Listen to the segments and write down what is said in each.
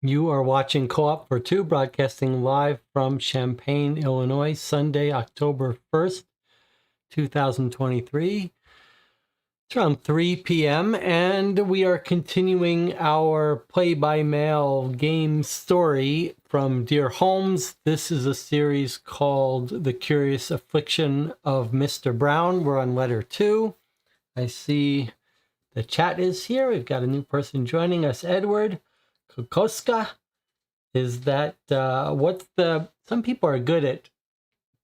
You are watching Co-op for Two, broadcasting live from Champaign, Illinois, Sunday, October 1st, 2023. It's around 3 p.m., and we are continuing our play-by-mail game story from Dear Holmes. This is a series called The Curious Affliction of Mr. Brown. We're on letter 2. I see the chat is here. We've got a new person joining us, Edward Kokoska. Is that some people are good at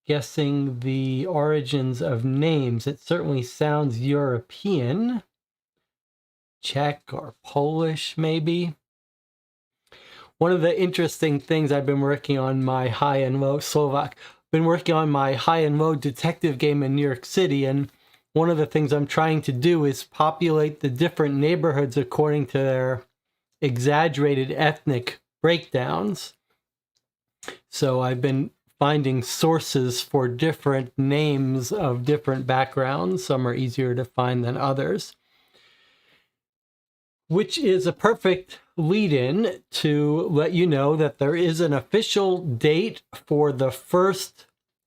guessing the origins of names. It certainly sounds European, Czech or Polish maybe. One of the interesting things I've been working on my high and low detective game in New York City, and one of the things I'm trying to do is populate the different neighborhoods according to their exaggerated ethnic breakdowns. So I've been finding sources for different names of different backgrounds. Some are easier to find than others, which is a perfect lead-in to let you know that there is an official date for the first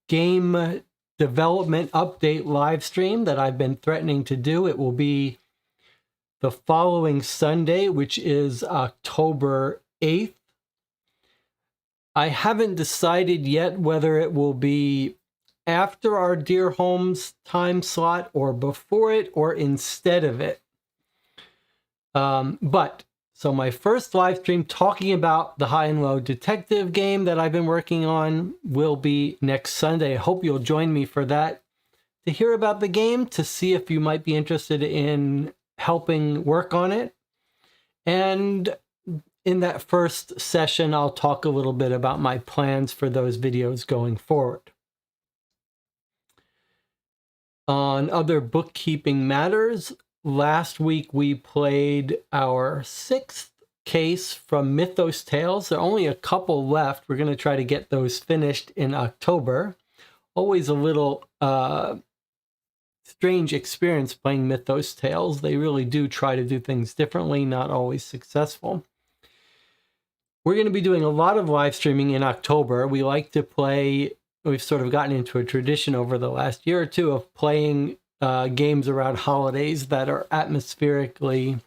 game development update live stream that I've been threatening to do. It will be the following Sunday, which is October 8th. I haven't decided yet whether it will be after our Dear Holmes time slot or before it or instead of it. So my first live stream talking about the high and low detective game that I've been working on will be next Sunday. I hope you'll join me for that to hear about the game, to see if you might be interested in helping work on it. And in that first session, I'll talk a little bit about my plans for those videos going forward. On other bookkeeping matters, last week we played our 6th case from Mythos Tales. There are only a couple left. We're going to try to get those finished in October. Always a little strange experience playing Mythos Tales. They really do try to do things differently, not always successful. We're going to be doing a lot of live streaming in October. We like to play, we've sort of gotten into a tradition over the last year or two of playing games around holidays that are atmospherically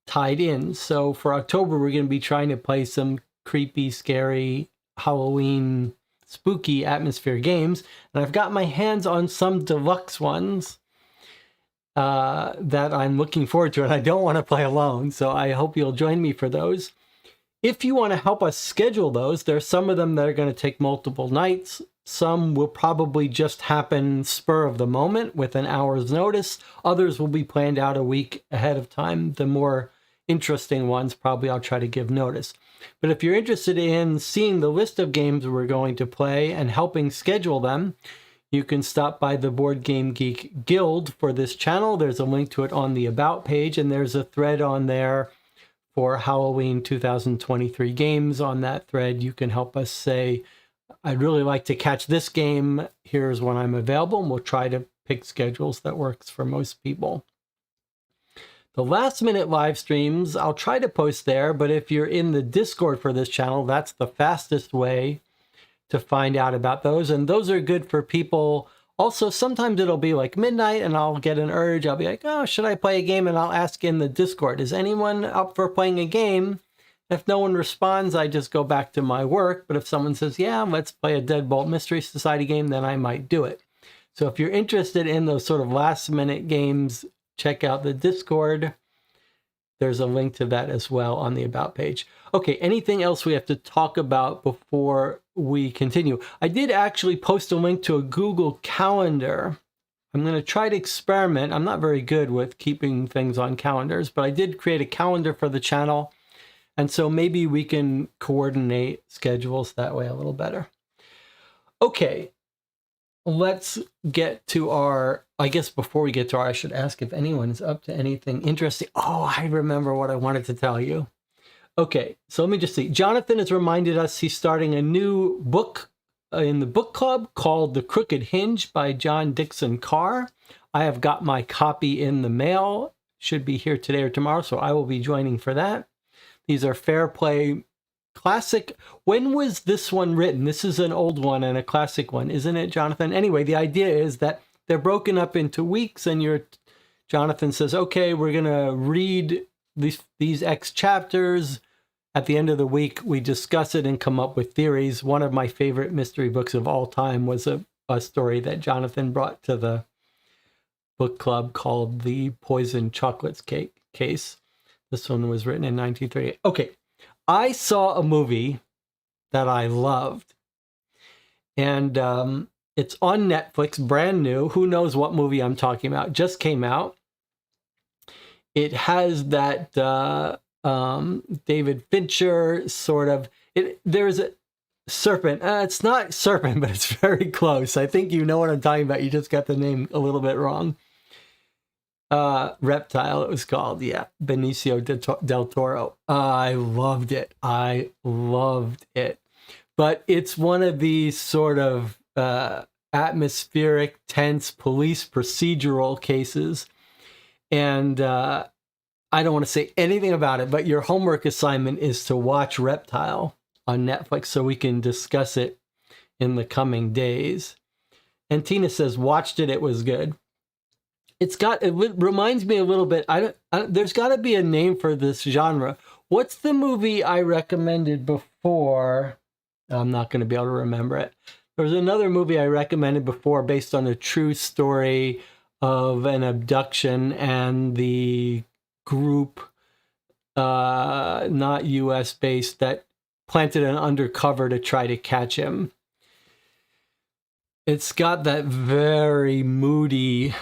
tied in. So for October, we're going to be trying to play some creepy, scary, Halloween, spooky atmosphere games. And I've got my hands on some deluxe ones that I'm looking forward to, and I don't want to play alone. So I hope you'll join me for those. If you want to help us schedule those, there's some of them that are going to take multiple nights. Some will probably just happen spur of the moment with an hour's notice. Others will be planned out a week ahead of time. The more interesting ones, probably I'll try to give notice. But if you're interested in seeing the list of games we're going to play and helping schedule them, you can stop by the Board Game Geek Guild for this channel. There's a link to it on the About page, and there's a thread on there for Halloween 2023 games. On that thread, you can help us say, I'd really like to catch this game. Here's when I'm available, and we'll try to pick schedules that works for most people. The last minute live streams, I'll try to post there, but if you're in the Discord for this channel, that's the fastest way to find out about those. And those are good for people. Also, sometimes it'll be like midnight and I'll get an urge. I'll be like, oh, should I play a game? And I'll ask in the Discord, is anyone up for playing a game? If no one responds, I just go back to my work. But if someone says, yeah, let's play a Deadbolt Mystery Society game, then I might do it. So if you're interested in those sort of last minute games, check out the Discord. There's a link to that as well on the About page. Okay, anything else we have to talk about before we continue? I did actually post a link to a Google Calendar. I'm going to try to experiment. I'm not very good with keeping things on calendars, but I did create a calendar for the channel. And so maybe we can coordinate schedules that way a little better. Okay, let's get to our, I guess before we get to our, I should ask if anyone is up to anything interesting. Oh, I remember what I wanted to tell you. Okay, so let me just see. Jonathan has reminded us he's starting a new book in the book club called The Crooked Hinge by John Dixon Carr. I have got my copy in the mail. Should be here today or tomorrow, so I will be joining for that. These are fair play classic. When was this one written? This is an old one and a classic one, isn't it, Jonathan? Anyway, the idea is that they're broken up into weeks, and Jonathan says, okay, we're going to read these X chapters. At the end of the week, we discuss it and come up with theories. One of my favorite mystery books of all time was a story that Jonathan brought to the book club called The Poison Chocolates Case. This one was written in 1938. Okay, I saw a movie that I loved, and it's on Netflix, brand new. Who knows what movie I'm talking about? Just came out. It has that David Fincher sort of. There's a serpent. It's not serpent, but it's very close. I think you know what I'm talking about. You just got the name a little bit wrong. Reptile, it was called. Yeah, Benicio del Toro. I loved it. But it's one of these sort of atmospheric, tense police procedural cases. And I don't want to say anything about it, but your homework assignment is to watch Reptile on Netflix so we can discuss it in the coming days. And Tina says, watched it, it was good. It reminds me a little bit, there's got to be a name for this genre. What's the movie I recommended before? I'm not going to be able to remember it. There was another movie I recommended before based on a true story of an abduction, and the group, not US based, that planted an undercover to try to catch him. It's got that very moody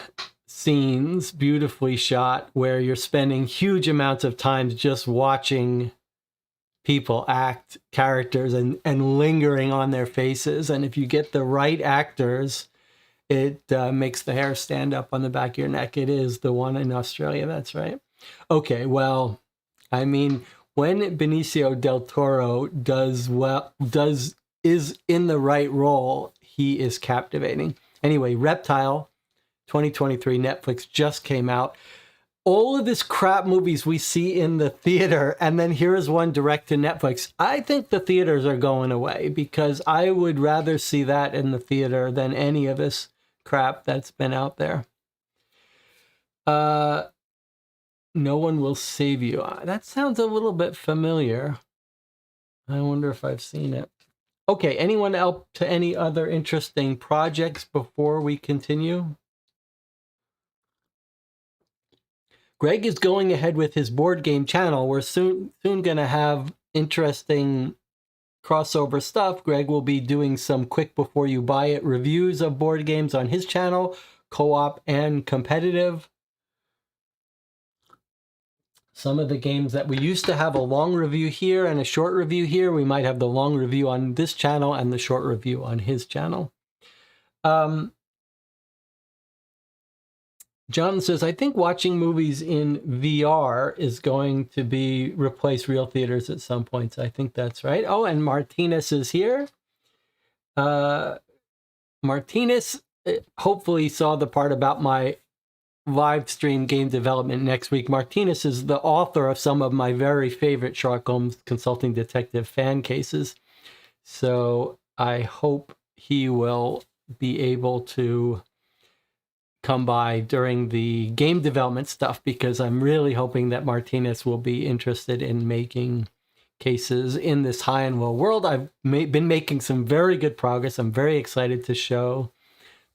scenes, beautifully shot, where you're spending huge amounts of time just watching people act characters and lingering on their faces. And if you get the right actors, it makes the hair stand up on the back of your neck. It is the one in Australia, that's right. Okay, well, I mean, when Benicio del Toro is in the right role, he is captivating. Anyway, Reptile, 2023, Netflix, just came out. All of this crap movies we see in the theater, and then here's one direct to Netflix. I think the theaters are going away, because I would rather see that in the theater than any of this crap that's been out there. No One Will Save You. That sounds a little bit familiar. I wonder if I've seen it. Okay, anyone else to any other interesting projects before we continue? Greg is going ahead with his board game channel. We're soon going to have interesting crossover stuff. Greg will be doing some quick before you buy it reviews of board games on his channel, co-op and competitive. Some of the games that we used to have a long review here and a short review here, we might have the long review on this channel and the short review on his channel. John says, I think watching movies in VR is going to replace real theaters at some points. I think that's right. Oh, and Martinez is here. Martinez hopefully saw the part about my live stream game development next week. Martinez is the author of some of my very favorite Sherlock Holmes Consulting Detective fan cases. So I hope he will be able to come by during the game development stuff, because I'm really hoping that Martinez will be interested in making cases in this high and low world. I've been making some very good progress. I'm very excited to show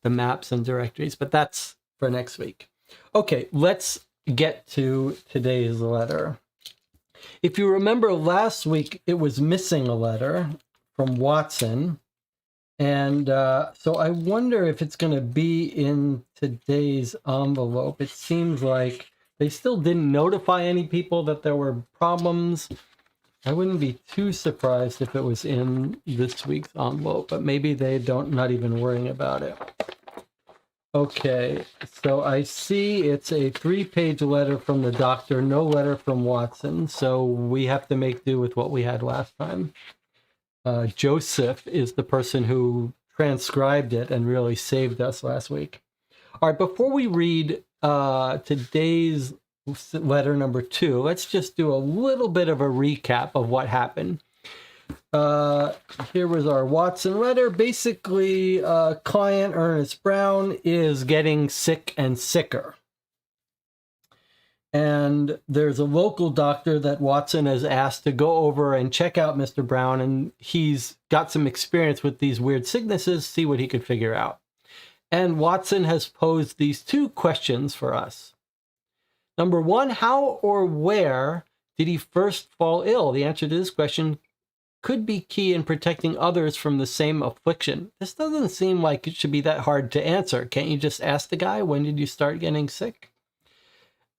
the maps and directories, but that's for next week. Okay, let's get to today's letter. If you remember last week, it was missing a letter from Watson. And so I wonder if it's going to be in today's envelope. It seems like they still didn't notify any people that there were problems. I wouldn't be too surprised if it was in this week's envelope, but maybe they not even worrying about it. Okay, so I see it's a 3-page letter from the doctor, no letter from Watson. So we have to make do with what we had last time. Joseph is the person who transcribed it and really saved us last week. All right, before we read today's letter number 2, let's just do a little bit of a recap of what happened. Here was our Watson letter. Basically, client Ernest Brown is getting sick and sicker. And there's a local doctor that Watson has asked to go over and check out Mr. Brown, and he's got some experience with these weird sicknesses, see what he could figure out. And Watson has posed these two questions for us. Number one, how or where did he first fall ill? The answer to this question could be key in protecting others from the same affliction. This doesn't seem like it should be that hard to answer. Can't you just ask the guy, when did you start getting sick?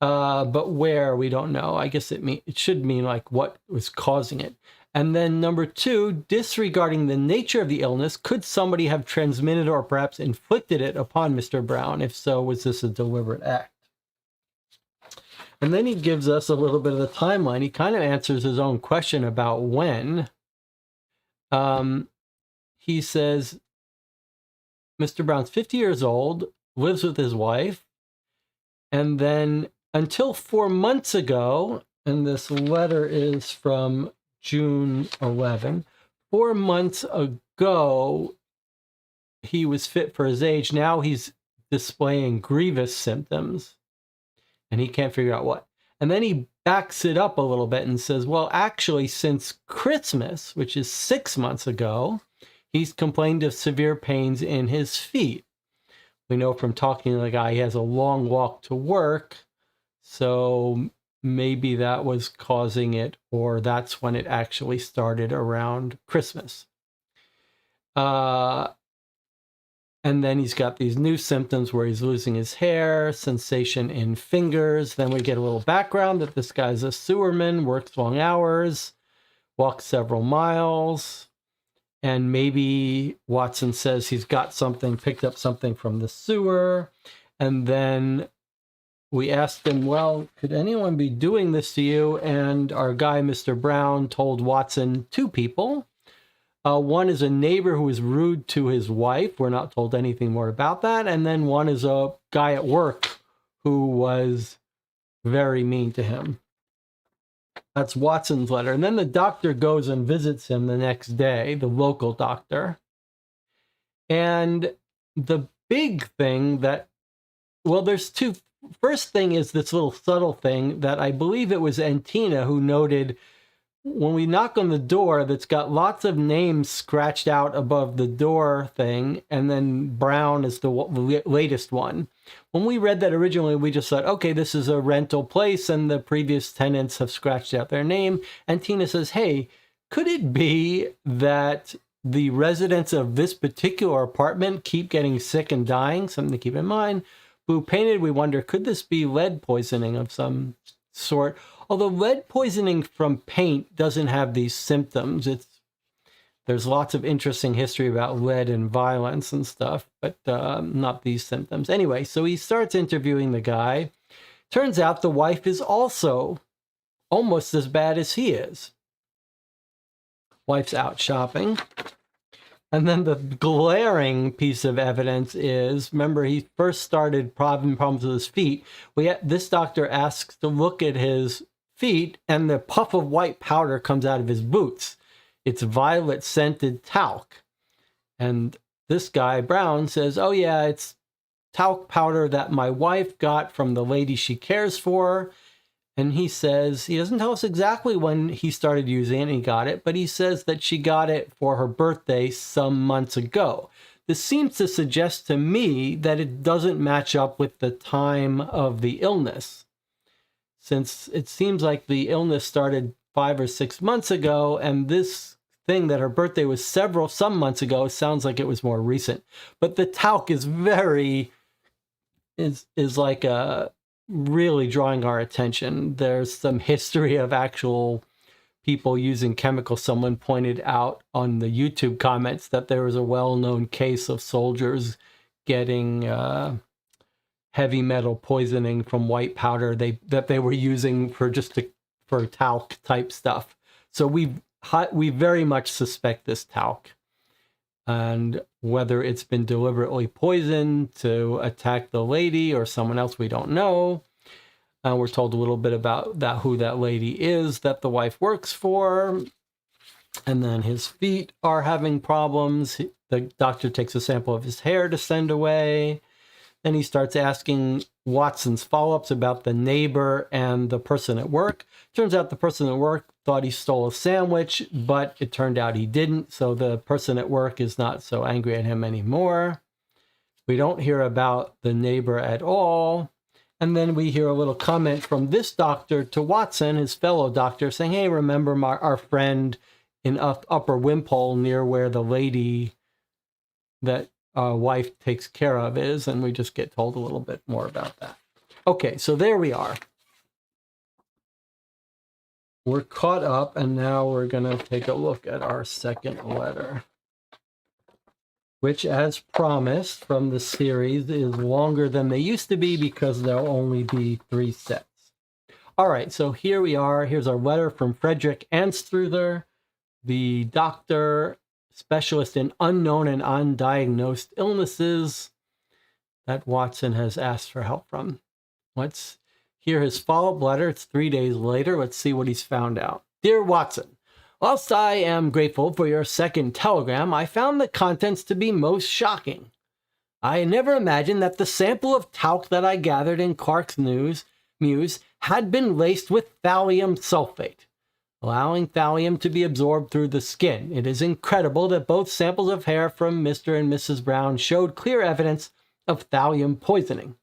But where, we don't know. I guess it should mean like what was causing it. And then number two, disregarding the nature of the illness, could somebody have transmitted or perhaps inflicted it upon Mr. Brown? If so, was this a deliberate act? And then he gives us a little bit of the timeline. He kind of answers his own question about when. He says, Mr. Brown's 50 years old, lives with his wife, and then until 4 months ago, and this letter is from June 11, 4 months ago, he was fit for his age. Now he's displaying grievous symptoms, and he can't figure out what. And then he backs it up a little bit and says, well, actually, since Christmas, which is 6 months ago, he's complained of severe pains in his feet. We know from talking to the guy, he has a long walk to work, so maybe that was causing it, or that's when it actually started around Christmas. And then he's got these new symptoms where he's losing his hair, sensation in fingers. Then we get a little background that this guy's a sewerman, works long hours, walks several miles. And maybe Watson says he's got something, picked up something from the sewer. And then we asked him, well, could anyone be doing this to you? And our guy, Mr. Brown, told Watson two people. One is a neighbor who was rude to his wife. We're not told anything more about that. And then one is a guy at work who was very mean to him. That's Watson's letter. And then the doctor goes and visits him the next day, the local doctor. And the big thing that, well, there's two. First thing is this little subtle thing that I believe it was Antina who noted when we knock on the door that's got lots of names scratched out above the door thing, and then Brown is the latest one. When we read that originally, we just thought, okay, this is a rental place and the previous tenants have scratched out their name. And Tina says, hey, could it be that the residents of this particular apartment keep getting sick and dying? Something to keep in mind. Blue painted, we wonder, could this be lead poisoning of some sort? Although lead poisoning from paint doesn't have these symptoms. There's lots of interesting history about lead and violence and stuff, but not these symptoms. Anyway, so he starts interviewing the guy. Turns out the wife is also almost as bad as he is. Wife's out shopping. And then the glaring piece of evidence is, remember, he first started problems with his feet. This doctor asks to look at his feet, and the puff of white powder comes out of his boots. It's violet scented talc. And this guy, Brown, says, oh yeah, it's talc powder that my wife got from the lady she cares for. And he says, he doesn't tell us exactly when he started using it and he got it, but he says that she got it for her birthday some months ago. This seems to suggest to me that it doesn't match up with the time of the illness, since it seems like the illness started 5 or 6 months ago, and this thing that her birthday was some months ago sounds like it was more recent. But the talc is is like a really drawing our attention. There's some history of actual people using chemicals. Someone pointed out on the YouTube comments that there was a well-known case of soldiers getting heavy metal poisoning from white powder that they were using for for talc type stuff. So we very much suspect this talc, and whether it's been deliberately poisoned to attack the lady or someone else, we don't know. We're told a little bit about who that lady is that the wife works for. And then his feet are having problems. The doctor takes a sample of his hair to send away. Then he starts asking Watson's follow-ups about the neighbor and the person at work. Turns out the person at work thought he stole a sandwich, but it turned out he didn't. So the person at work is not so angry at him anymore. We don't hear about the neighbor at all. And then we hear a little comment from this doctor to Watson, his fellow doctor, saying, hey, remember our friend in Upper Wimpole near where the lady that wife takes care of is, and we just get told a little bit more about that. Okay, so there we are. We're caught up, and now we're going to take a look at our second letter, which, as promised from the series, is longer than they used to be because there'll only be 3 sets. All right, so here we are. Here's our letter from Frederick Anstruther, the doctor specialist in unknown and undiagnosed illnesses that Watson has asked for help from. Let's hear his follow-up letter. It's 3 days later. Let's see what he's found out. Dear Watson, whilst I am grateful for your second telegram, I found the contents to be most shocking. I never imagined that the sample of talc that I gathered in Clark's Mews had been laced with thallium sulfate, allowing thallium to be absorbed through the skin. It is incredible that both samples of hair from Mr. and Mrs. Brown showed clear evidence of thallium poisoning.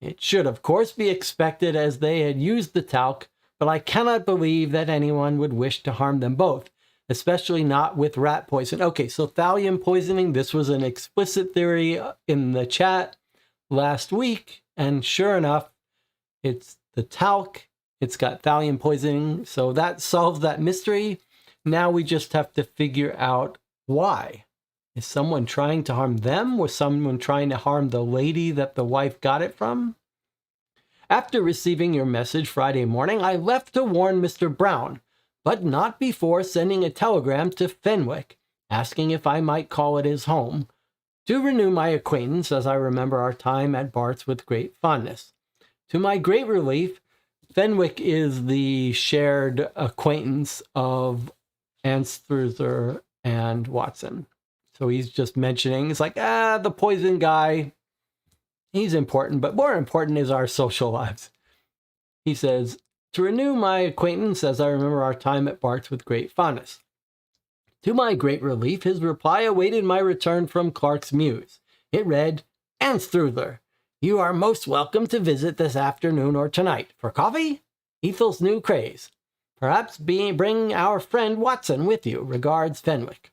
It should, of course, be expected as they had used the talc, but I cannot believe that anyone would wish to harm them both, especially not with rat poison. Okay, so thallium poisoning, this was an explicit theory in the chat last week, and sure enough, it's the talc. It's got thallium poisoning, so that solves that mystery. Now we just have to figure out why. Is someone trying to harm them? Was someone trying to harm the lady that the wife got it from? After receiving your message Friday morning, I left to warn Mr. Brown, but not before sending a telegram to Fenwick, asking if I might call at his home, to renew my acquaintance, as I remember our time at Bart's with great fondness. To my great relief, Fenwick is the shared acquaintance of Anstruther and Watson. So he's just mentioning, it's like, the poison guy, he's important, but more important is our social lives. He says, to renew my acquaintance, as I remember our time at Bart's with great fondness. To my great relief, his reply awaited my return from Clark's Mews. It read, Anstruther, you are most welcome to visit this afternoon or tonight. For coffee? Ethel's new craze. Perhaps bring our friend Watson with you. Regards, Fenwick.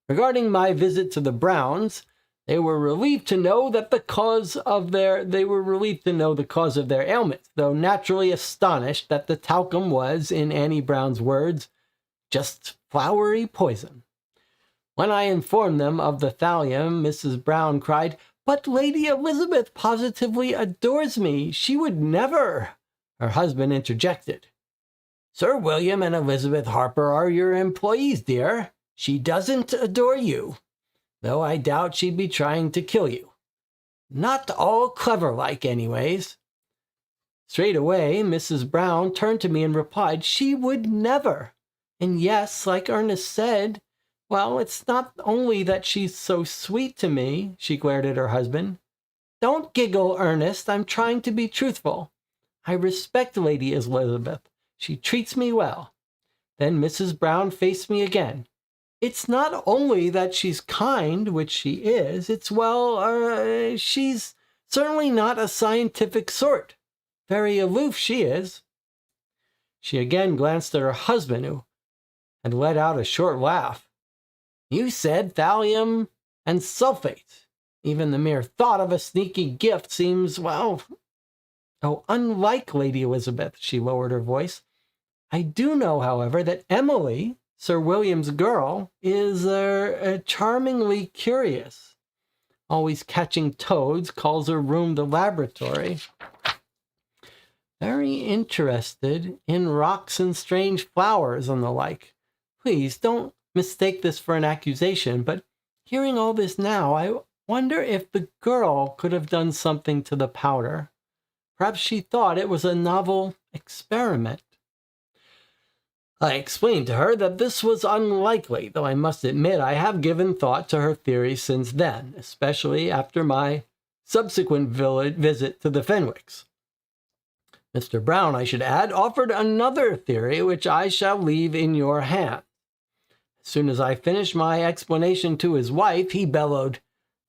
Regarding my visit to the Browns, they were relieved to know the cause of their ailment, though naturally astonished that the talcum was, in Annie Brown's words, just flowery poison. When I informed them of the thallium, Mrs. Brown cried, But Lady Elizabeth positively adores me. She would never. Her husband interjected. Sir William and Elizabeth Harper are your employees, dear. She doesn't adore you, though I doubt she'd be trying to kill you. Not all clever-like, anyways. Straight away, Mrs. Brown turned to me and replied, she would never. And yes, like Ernest said, well, it's not only that she's so sweet to me, she glared at her husband. Don't giggle, Ernest. I'm trying to be truthful. I respect Lady Elizabeth. She treats me well. Then Mrs. Brown faced me again. It's not only that she's kind, which she is, it's, she's certainly not a scientific sort. Very aloof she is. She again glanced at her husband, who had let out a short laugh. You said thallium and sulfate. Even the mere thought of a sneaky gift seems, unlike Lady Elizabeth, she lowered her voice. I do know, however, that Emily, Sir William's girl, is charmingly curious. Always catching toads, calls her room the laboratory. Very interested in rocks and strange flowers and the like. Please don't mistake this for an accusation, but hearing all this now, I wonder if the girl could have done something to the powder. Perhaps she thought it was a novel experiment. I explained to her that this was unlikely, though I must admit I have given thought to her theory since then, especially after my subsequent visit to the Fenwicks. Mr. Brown, I should add, offered another theory which I shall leave in your hands. As soon as I finished my explanation to his wife, he bellowed,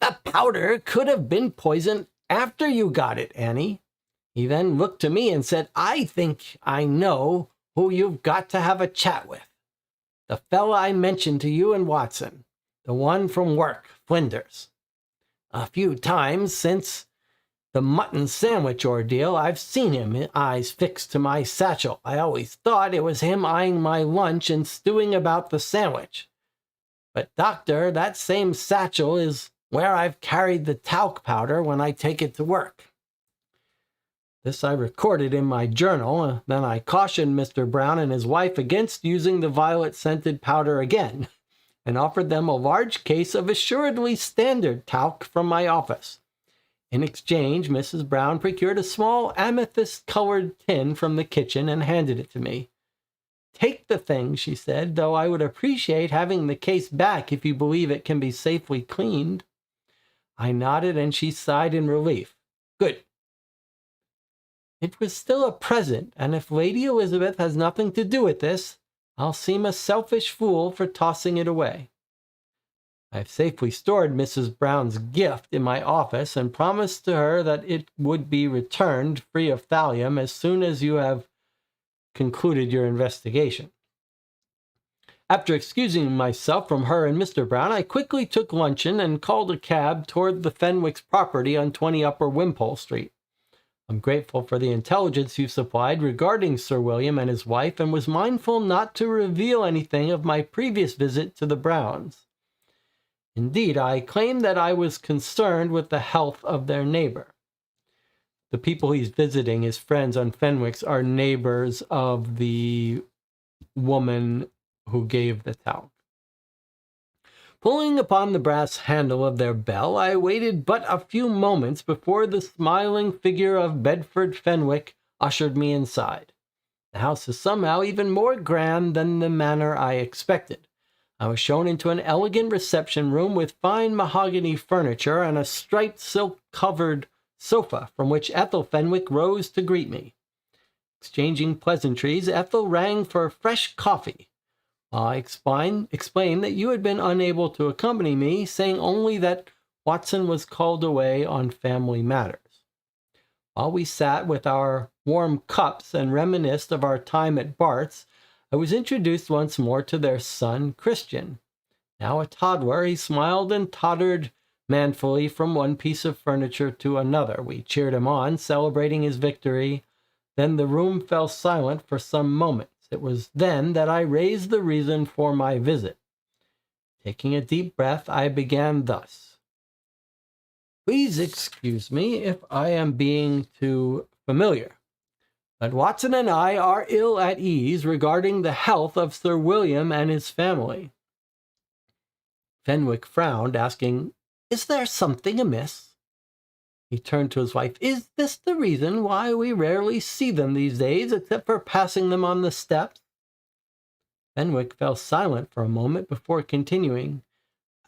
"The powder could have been poisoned after you got it, Annie." He then looked to me and said, "I think I know who you've got to have a chat with. The fella I mentioned to you and Watson, the one from work, Flinders. A few times since the mutton sandwich ordeal, I've seen him, eyes fixed to my satchel. I always thought it was him eyeing my lunch and stewing about the sandwich. But, Doctor, that same satchel is where I've carried the talc powder when I take it to work." This I recorded in my journal. Then I cautioned Mr. Brown and his wife against using the violet-scented powder again, and offered them a large case of assuredly standard talc from my office. In exchange, Mrs. Brown procured a small amethyst-colored tin from the kitchen and handed it to me. "Take the thing," she said, "though I would appreciate having the case back if you believe it can be safely cleaned." I nodded, and she sighed in relief. "Good. It was still a present, and if Lady Elizabeth has nothing to do with this, I'll seem a selfish fool for tossing it away." I have safely stored Mrs. Brown's gift in my office and promised to her that it would be returned free of thallium as soon as you have concluded your investigation. After excusing myself from her and Mr. Brown, I quickly took luncheon and called a cab toward the Fenwick's property on 20 Upper Wimpole Street. I'm grateful for the intelligence you supplied regarding Sir William and his wife, and was mindful not to reveal anything of my previous visit to the Browns. Indeed, I claim that I was concerned with the health of their neighbor. The people he's visiting, his friends on Fenwick's, are neighbors of the woman who gave the talc. Pulling upon the brass handle of their bell, I waited but a few moments before the smiling figure of Bedford Fenwick ushered me inside. The house is somehow even more grand than the manner I expected. I was shown into an elegant reception room with fine mahogany furniture and a striped silk-covered sofa, from which Ethel Fenwick rose to greet me. Exchanging pleasantries, Ethel rang for fresh coffee. I explained that you had been unable to accompany me, saying only that Watson was called away on family matters. While we sat with our warm cups and reminisced of our time at Bart's, I was introduced once more to their son, Christian. Now a toddler, he smiled and tottered manfully from one piece of furniture to another. We cheered him on, celebrating his victory. Then the room fell silent for some moments. It was then that I raised the reason for my visit. Taking a deep breath, I began thus. "Please excuse me if I am being too familiar, but Watson and I are ill at ease regarding the health of Sir William and his family." Fenwick frowned, asking, "Is there something amiss?" He turned to his wife. "Is this the reason why we rarely see them these days, except for passing them on the steps?" Fenwick fell silent for a moment before continuing.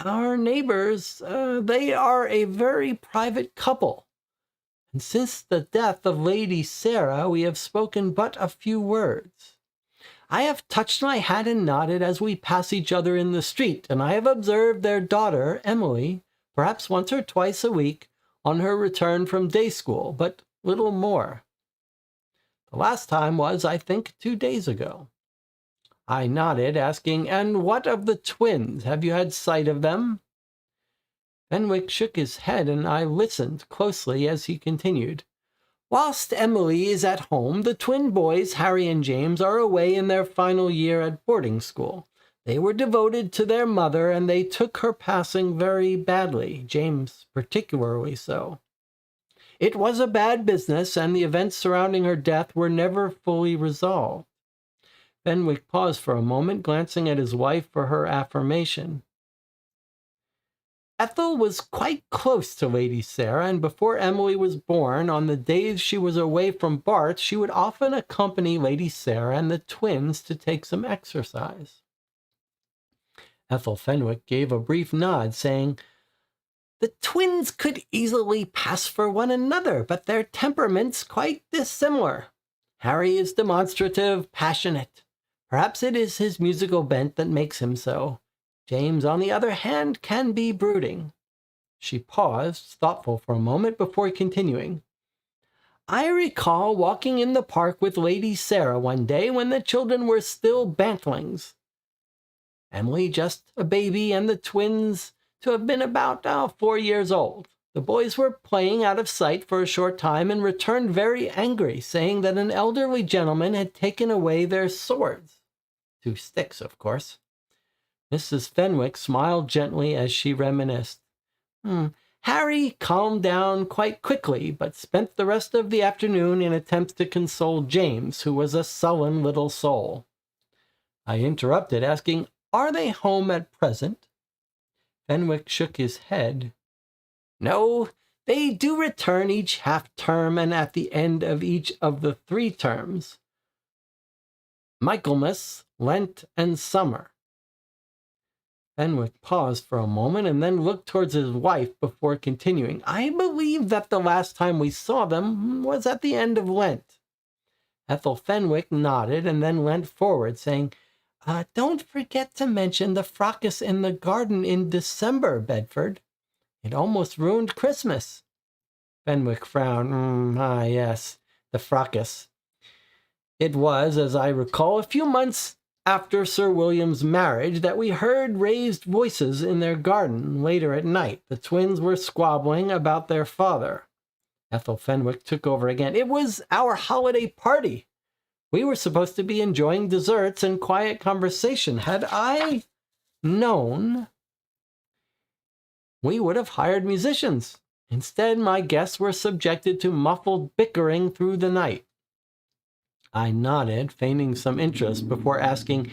"Our neighbors, they are a very private couple, and since the death of Lady Sarah, we have spoken but a few words. I have touched my hat and nodded as we pass each other in the street, and I have observed their daughter, Emily, perhaps once or twice a week, on her return from day school, but little more. The last time was, I think, 2 days ago." I nodded, asking, "And what of the twins? Have you had sight of them?" Fenwick shook his head, and I listened closely as he continued. "Whilst Emily is at home, the twin boys, Harry and James, are away in their final year at boarding school. They were devoted to their mother, and they took her passing very badly, James particularly so. It was a bad business, and the events surrounding her death were never fully resolved." Fenwick paused for a moment, glancing at his wife for her affirmation. Ethel was quite close to Lady Sarah, and before Emily was born, on the days she was away from Bart, she would often accompany Lady Sarah and the twins to take some exercise. Ethel Fenwick gave a brief nod, saying, "The twins could easily pass for one another, but their temperaments quite dissimilar. Harry is demonstrative, passionate. Perhaps it is his musical bent that makes him so. James, on the other hand, can be brooding." She paused, thoughtful for a moment, before continuing. "I recall walking in the park with Lady Sarah one day when the children were still bantlings. Emily just a baby, and the twins to have been about 4 years old. The boys were playing out of sight for a short time and returned very angry, saying that an elderly gentleman had taken away their swords. 2 sticks, of course." Mrs. Fenwick smiled gently as she reminisced. Harry calmed down quite quickly, but spent the rest of the afternoon in attempts to console James, who was a sullen little soul." I interrupted, asking, "Are they home at present?" Fenwick shook his head. "No, they do return each half-term and at the end of each of the 3 terms. Michaelmas, Lent, and summer." Fenwick paused for a moment and then looked towards his wife before continuing. "I believe that the last time we saw them was at the end of Lent." Ethel Fenwick nodded and then leant forward, saying, "Don't forget to mention the fracas in the garden in December, Bedford. It almost ruined Christmas." Fenwick frowned. Yes, the fracas. It was, as I recall, a few months after Sir William's marriage that we heard raised voices in their garden later at night. The twins were squabbling about their father." Ethel Fenwick took over again. "It was our holiday party. We were supposed to be enjoying desserts and quiet conversation. Had I known, we would have hired musicians. Instead, my guests were subjected to muffled bickering through the night." I nodded, feigning some interest, before asking,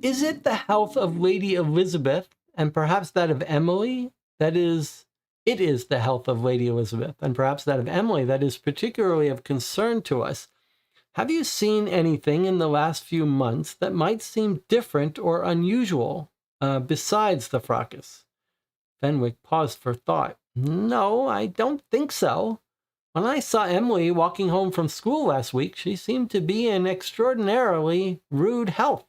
"Is it the health of Lady Elizabeth and perhaps that of Emily? That is, it is the health of Lady Elizabeth and perhaps that of Emily that is particularly of concern to us. Have you seen anything in the last few months that might seem different or unusual, besides the fracas?" Fenwick paused for thought. "No, I don't think so. When I saw Emily walking home from school last week, she seemed to be in extraordinarily rude health."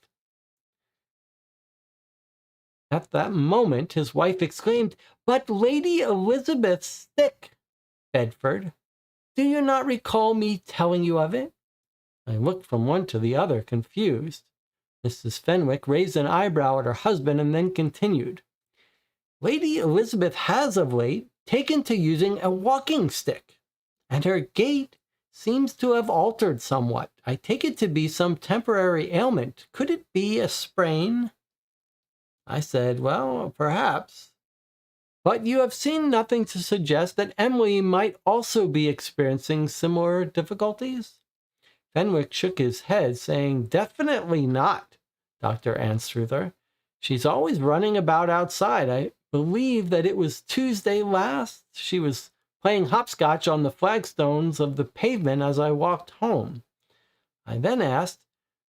At that moment, his wife exclaimed, "But Lady Elizabeth's stick, Bedford. Do you not recall me telling you of it?" I looked from one to the other, confused. Mrs. Fenwick raised an eyebrow at her husband and then continued. "Lady Elizabeth has of late taken to using a walking stick, and her gait seems to have altered somewhat. I take it to be some temporary ailment. Could it be a sprain?" I said, "Well, perhaps. But you have seen nothing to suggest that Emily might also be experiencing similar difficulties?" Fenwick shook his head, saying, "Definitely not, Dr. Anstruther. She's always running about outside. I believe that it was Tuesday last. She was playing hopscotch on the flagstones of the pavement as I walked home." I then asked,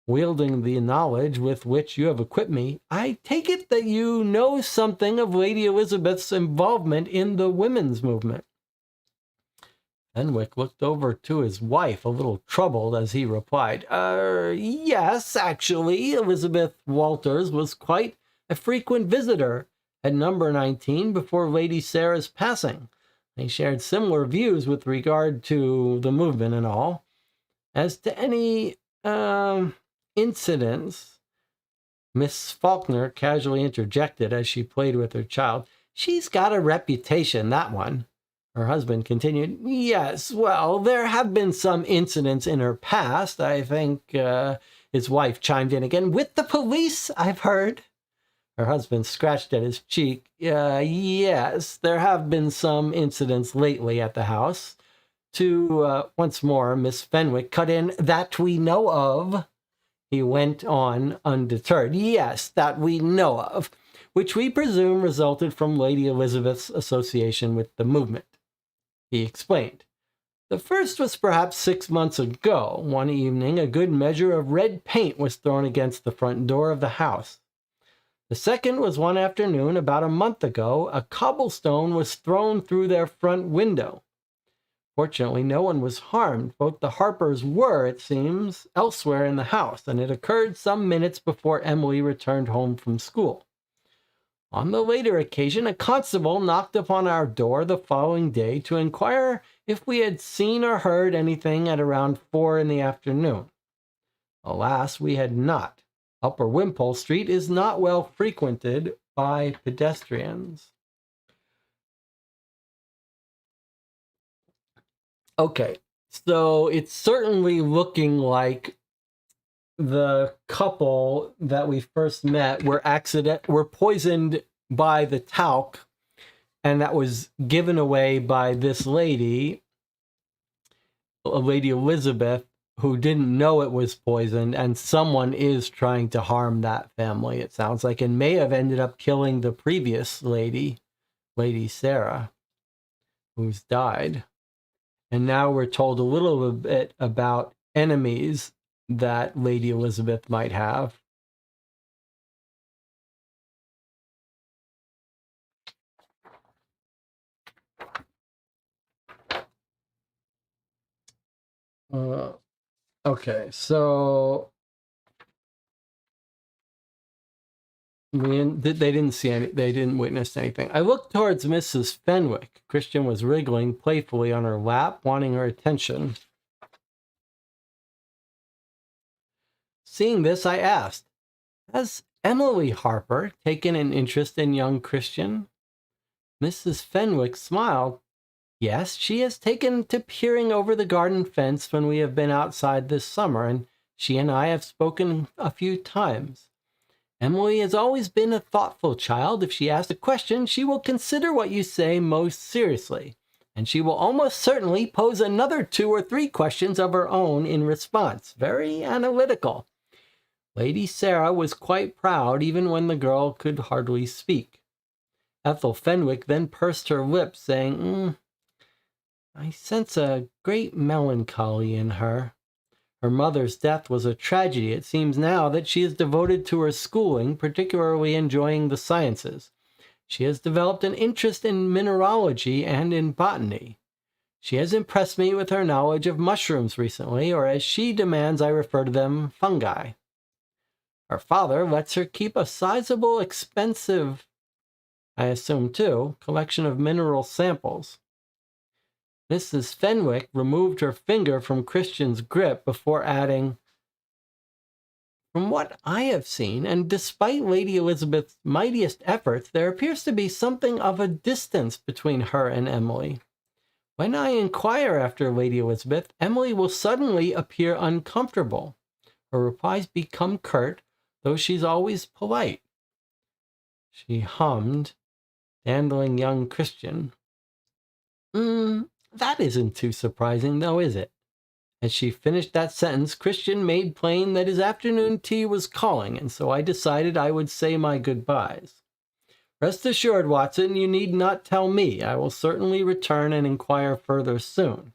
wielding the knowledge with which you have equipped me, "I take it that you know something of Lady Elizabeth's involvement in the women's movement?" Fenwick looked over to his wife, a little troubled, as he replied, "Yes, actually, Elizabeth Walters was quite a frequent visitor at number 19 before Lady Sarah's passing. They shared similar views with regard to the movement and all. As to any incidents," Miss Faulkner casually interjected as she played with her child, "she's got a reputation, that one." Her husband continued, "Yes, well, there have been some incidents in her past, I think," his wife chimed in again, "with the police, I've heard." Her husband scratched at his cheek. "Yes, there have been some incidents lately at the house. Once more, Miss Fenwick cut in, "that we know of." He went on undeterred. "Yes, that we know of. which we presume resulted from Lady Elizabeth's association with the movement. He explained. The first was perhaps 6 months ago. One evening, a good measure of red paint was thrown against the front door of the house. The second was one afternoon, about a month ago. A cobblestone was thrown through their front window. Fortunately, no one was harmed. Both the Harpers were, it seems, elsewhere in the house, and it occurred some minutes before Emily returned home from school. On the later occasion, a constable knocked upon our door the following day to inquire if we had seen or heard anything at around 4 in the afternoon. Alas, we had not. Upper Wimpole Street is not well frequented by pedestrians. Okay, so it's certainly looking like the couple that we first met were poisoned by the talc, and that was given away by this lady, Lady Elizabeth, who didn't know it was poisoned, and someone is trying to harm that family, it sounds like, and may have ended up killing the previous lady, Lady Sarah, who's died. And now we're told a little bit about enemies that Lady Elizabeth might have. Okay, so they didn't see any. They didn't witness anything. I looked towards Mrs. Fenwick. Christian was wriggling playfully on her lap, wanting her attention. Seeing this, I asked, "Has Emily Harper taken an interest in young Christian?" Mrs. Fenwick smiled. "Yes, she has taken to peering over the garden fence when we have been outside this summer, and she and I have spoken a few times. Emily has always been a thoughtful child. If she asks a question, she will consider what you say most seriously, and she will almost certainly pose another 2 or 3 questions of her own in response. Very analytical." Lady Sarah was quite proud, even when the girl could hardly speak. Ethel Fenwick then pursed her lips, saying, "I sense a great melancholy in her. Her mother's death was a tragedy. It seems now that she is devoted to her schooling, particularly enjoying the sciences. She has developed an interest in mineralogy and in botany. She has impressed me with her knowledge of mushrooms recently, or as she demands I refer to them, fungi. Her father lets her keep a sizable, expensive, I assume too, collection of mineral samples." Mrs. Fenwick removed her finger from Christian's grip before adding, "From what I have seen, and despite Lady Elizabeth's mightiest efforts, there appears to be something of a distance between her and Emily. When I inquire after Lady Elizabeth, Emily will suddenly appear uncomfortable. Her replies become curt, though she's always polite." She hummed, dandling young Christian. That isn't too surprising, though, is it?" As she finished that sentence, Christian made plain that his afternoon tea was calling, and so I decided I would say my goodbyes. "Rest assured, Watson, you need not tell me. I will certainly return and inquire further soon."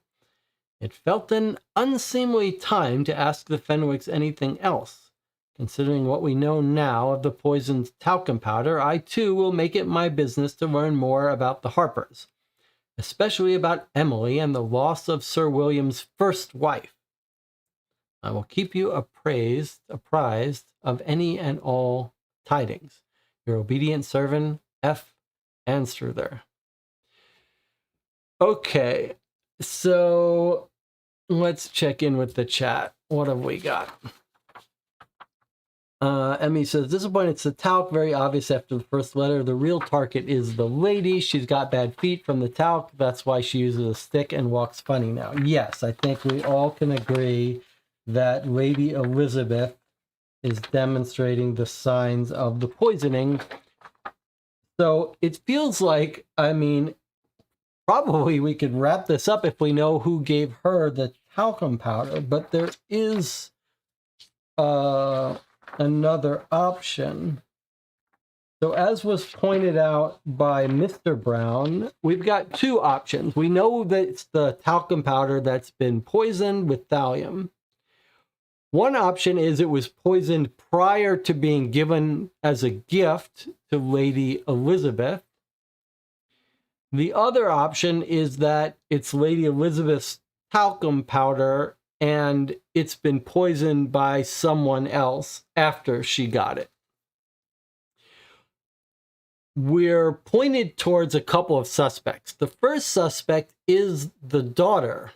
It felt an unseemly time to ask the Fenwicks anything else. Considering what we know now of the poisoned talcum powder, I too will make it my business to learn more about the Harpers, especially about Emily and the loss of Sir William's first wife. I will keep you apprised of any and all tidings. Your obedient servant, F. Anstruther. Okay, so let's check in with the chat. What have we got? Emmy says, "Disappointed it's the talc, very obvious after the first letter. The real target is the lady. She's got bad feet from the talc. That's why she uses a stick and walks funny now." Yes, I think we all can agree that Lady Elizabeth is demonstrating the signs of the poisoning. So it feels like, I mean, probably we could wrap this up if we know who gave her the talcum powder, but there is another option. So as was pointed out by Mr. Brown, we've got two options. We know that it's the talcum powder that's been poisoned with thallium. One option is it was poisoned prior to being given as a gift to Lady Elizabeth. The other option is that it's Lady Elizabeth's talcum powder and it's been poisoned by someone else after she got it. We're pointed towards a couple of suspects. The first suspect is the daughter,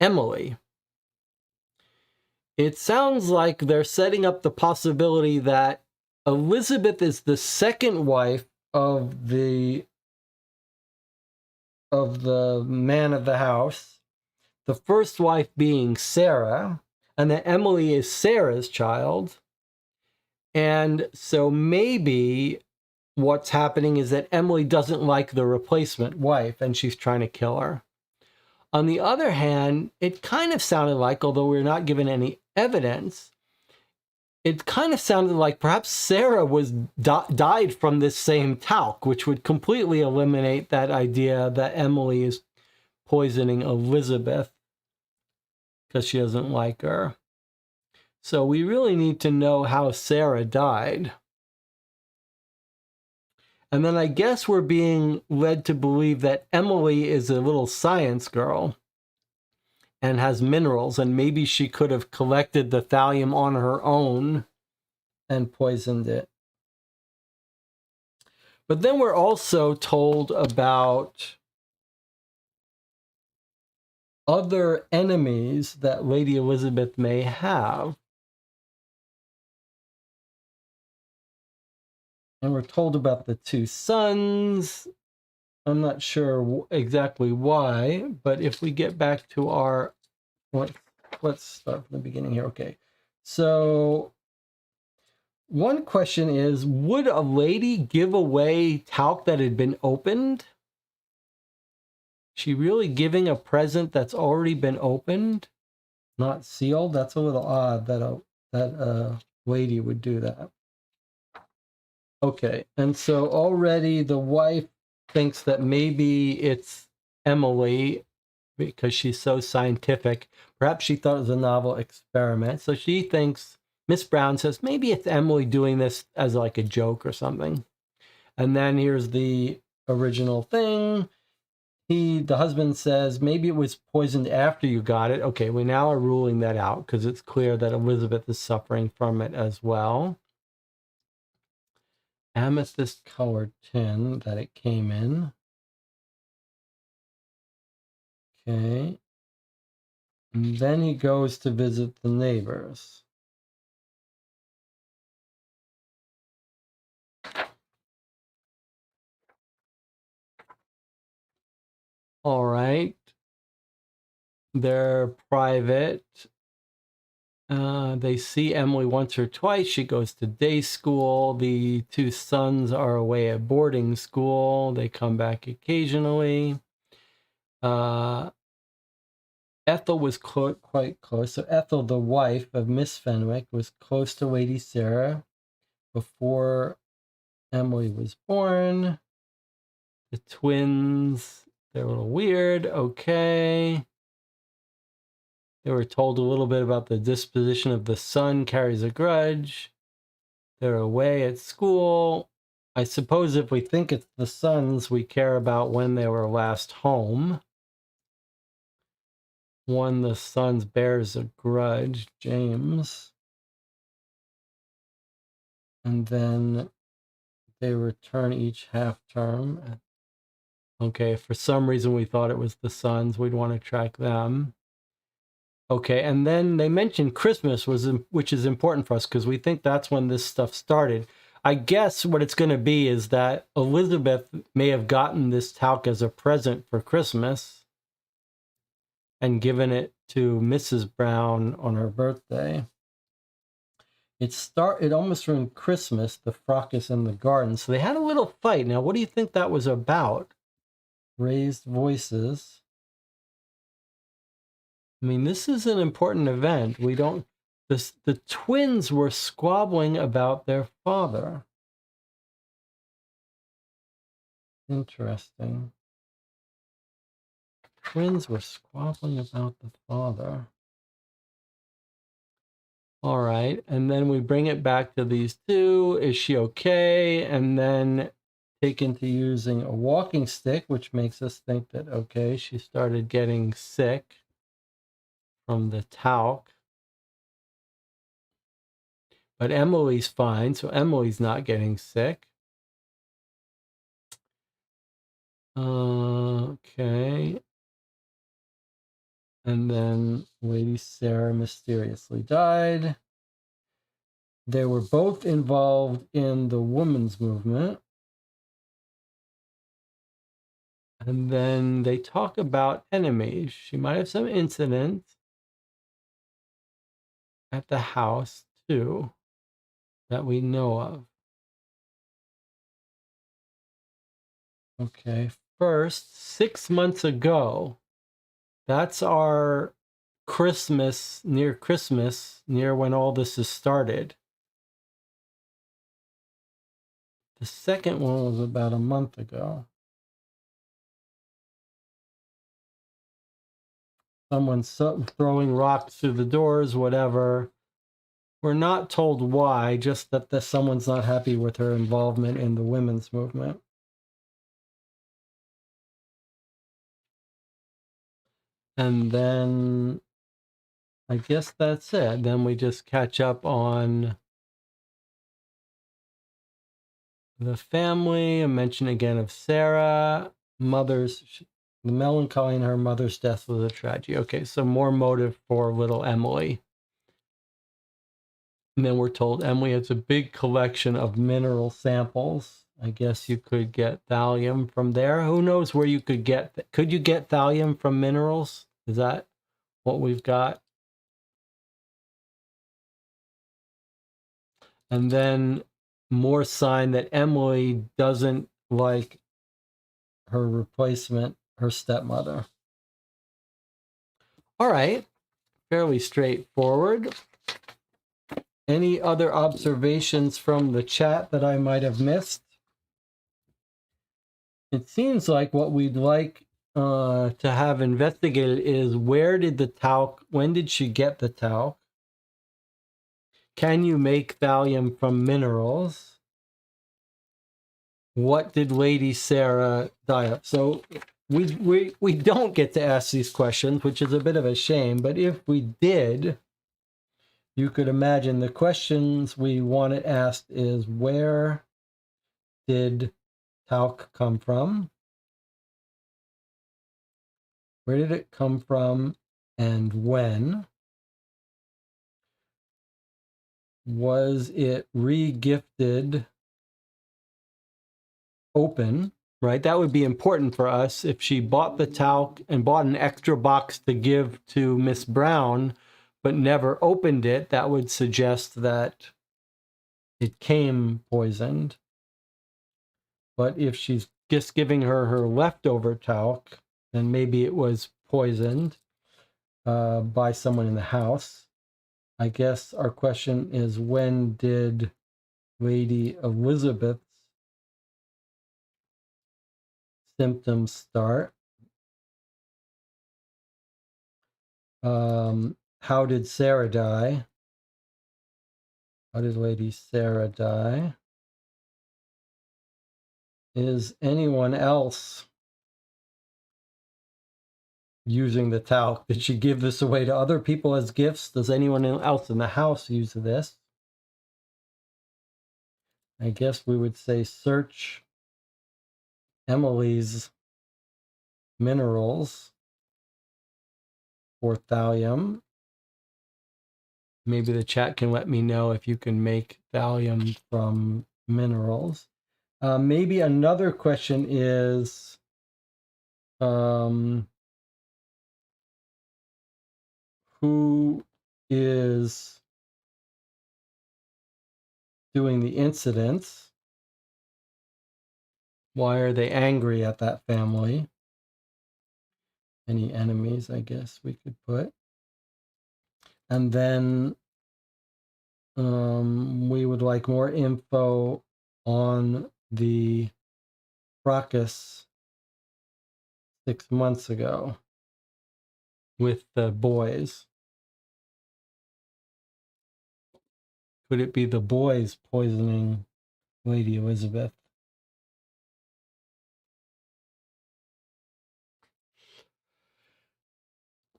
Emily. It sounds like they're setting up the possibility that Elizabeth is the second wife of the man of the house, the first wife being Sarah, and that Emily is Sarah's child. And so maybe what's happening is that Emily doesn't like the replacement wife and she's trying to kill her. On the other hand, it kind of sounded like, although we're not given any evidence, it kind of sounded like perhaps Sarah was died from this same talc, which would completely eliminate that idea that Emily is poisoning Elizabeth because she doesn't like her. So we really need to know how Sarah died. And then I guess we're being led to believe that Emily is a little science girl and has minerals, and maybe she could have collected the thallium on her own and poisoned it. But then we're also told about other enemies that Lady Elizabeth may have. And we're told about the two sons. I'm not sure exactly why, but if we get back to our, let's start from the beginning here. Okay, so one question is, would a lady give away talc that had been opened? She really giving a present that's already been opened, not sealed? That's a little odd that a lady would do that. Okay, and so already the wife thinks that maybe it's Emily because she's so scientific. Perhaps she thought it was a novel experiment. So she thinks, Miss Brown says, maybe it's Emily doing this as like a joke or something. And then here's the original thing. The husband says, maybe it was poisoned after you got it. Okay, we now are ruling that out because it's clear that Elizabeth is suffering from it as well. Amethyst colored tin that it came in. Okay. And then he goes to visit the neighbors. All right. They're private. They see Emily once or twice. She goes to day school. The two sons are away at boarding school. They come back occasionally. Ethel was quite close. So Ethel, the wife of Miss Fenwick, was close to Lady Sarah before Emily was born. The twins, they're a little weird. Okay. They were told a little bit about the disposition of the son carries a grudge. They're away at school. I suppose if we think it's the sons, we care about when they were last home. One, the sons bears a grudge, James. And then they return each half term. Okay, for some reason we thought it was the sons. We'd want to track them. Okay, and then they mentioned Christmas, which is important for us because we think that's when this stuff started. I guess what it's going to be is that Elizabeth may have gotten this talc as a present for Christmas and given it to Mrs. Brown on her birthday. It almost ruined Christmas, the fracas in the garden. So they had a little fight. Now, what do you think that was about? Raised voices. I mean, this is an important event. The twins were squabbling about their father. Interesting. Twins were squabbling about the father. All right, and then we bring it back to these two. Is she okay? And then take into using a walking stick, which makes us think that, okay, she started getting sick from the talc. But Emily's fine, so Emily's not getting sick. Okay. And then Lady Sarah mysteriously died. They were both involved in the women's movement. And then they talk about enemies. She might have some incidents at the house, too, that we know of. Okay, first, 6 months ago, that's our Christmas, near when all this is started. The second one was about a month ago. Someone's throwing rocks through the doors, whatever. We're not told why, just that someone's not happy with her involvement in the women's movement. And then I guess that's it. Then we just catch up on the family, a mention again of Sarah, the melancholy in her mother's death was a tragedy. Okay, so more motive for little Emily. And then we're told Emily has a big collection of mineral samples. I guess you could get thallium from there. Who knows where you could get? Could you get thallium from minerals? Is that what we've got? And then more sign that Emily doesn't like her replacement, her stepmother. All right, fairly straightforward. Any other observations from the chat that I might have missed? It seems like what we'd like to have investigated is when did she get the talc? Can you make thallium from minerals? What did Lady Sarah die of? So we don't get to ask these questions, which is a bit of a shame, but if we did, you could imagine the questions we want it asked is, where did talc come from? Where did it come from and when? Was it re-gifted open, right? That would be important for us. If she bought the talc and bought an extra box to give to Miss Brown, but never opened it, that would suggest that it came poisoned. But if she's just giving her leftover talc, then maybe it was poisoned by someone in the house. I guess our question is, when did Lady Elizabeth's symptoms start? How did Sarah die? How did Lady Sarah die? Is anyone else using the talc? Did she give this away to other people as gifts? Does anyone else in the house use this? I guess we would say search Emily's minerals for thallium. Maybe the chat can let me know if you can make thallium from minerals. Maybe another question is, who is doing the incidents? Why are they angry at that family? Any enemies, I guess we could put. And then we would like more info on the fracas 6 months ago with the boys. Could it be the boys poisoning Lady Elizabeth?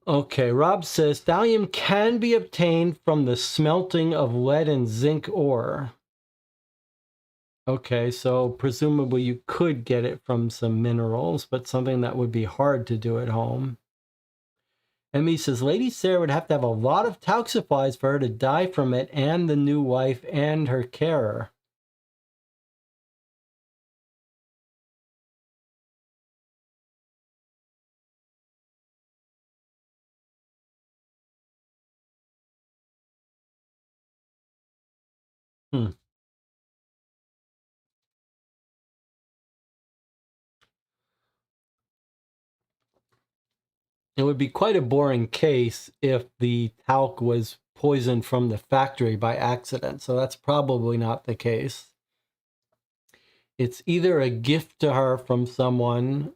Okay, Rob says thallium can be obtained from the smelting of lead and zinc ore. Okay, so presumably you could get it from some minerals, but something that would be hard to do at home. Emmy says Lady Sarah would have to have a lot of talc supplies for her to die from it, and the new wife and her carer. Hmm. It would be quite a boring case if the talc was poisoned from the factory by accident, so that's probably not the case. It's either a gift to her from someone.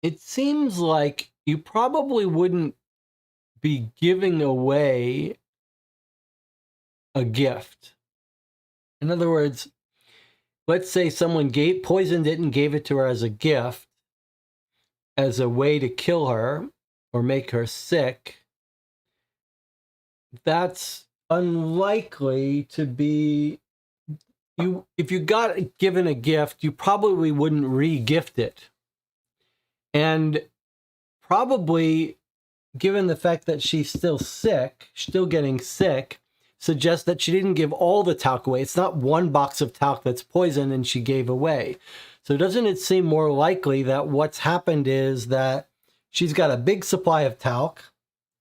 It seems like you probably wouldn't be giving away a gift. In other words, let's say someone poisoned it and gave it to her as a gift, as a way to kill her or make her sick. That's unlikely to be you. If you got given a gift, you probably wouldn't re-gift it. And probably, given the fact that she's still sick, still getting sick, suggests that she didn't give all the talc away. It's not one box of talc that's poisoned and she gave away. So doesn't it seem more likely that what's happened is that she's got a big supply of talc,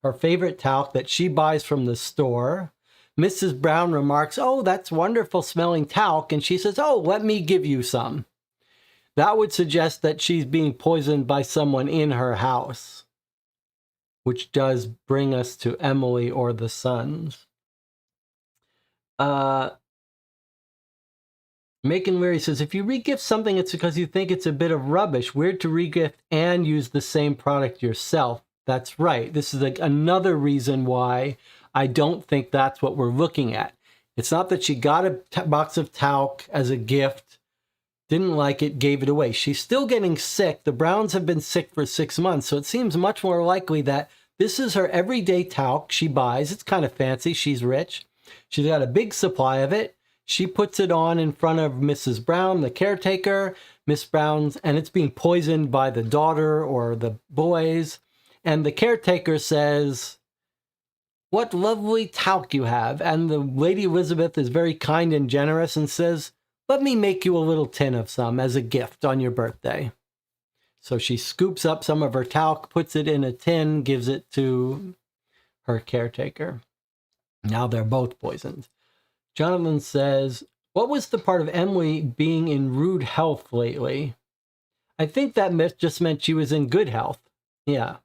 her favorite talc that she buys from the store. Mrs. Brown remarks, "Oh, that's wonderful smelling talc." And she says, "Oh, let me give you some." That would suggest that she's being poisoned by someone in her house, which does bring us to Emily or the sons. Macon Weary says, if you regift something, it's because you think it's a bit of rubbish. Weird to regift and use the same product yourself. That's right. This is another reason why I don't think that's what we're looking at. It's not that she got a box of talc as a gift, didn't like it, gave it away. She's still getting sick. The Browns have been sick for 6 months, so it seems much more likely that this is her everyday talc she buys. It's kind of fancy. She's rich. She's got a big supply of it. She puts it on in front of Mrs. Brown, the caretaker, Miss Brown's, and it's being poisoned by the daughter or the boys. And the caretaker says, "What lovely talc you have." And the Lady Elizabeth is very kind and generous and says, "Let me make you a little tin of some as a gift on your birthday." So she scoops up some of her talc, puts it in a tin, gives it to her caretaker. Now they're both poisoned. Jonathan says, what was the part of Emily being in rude health lately? I think that just meant she was in good health. Yeah.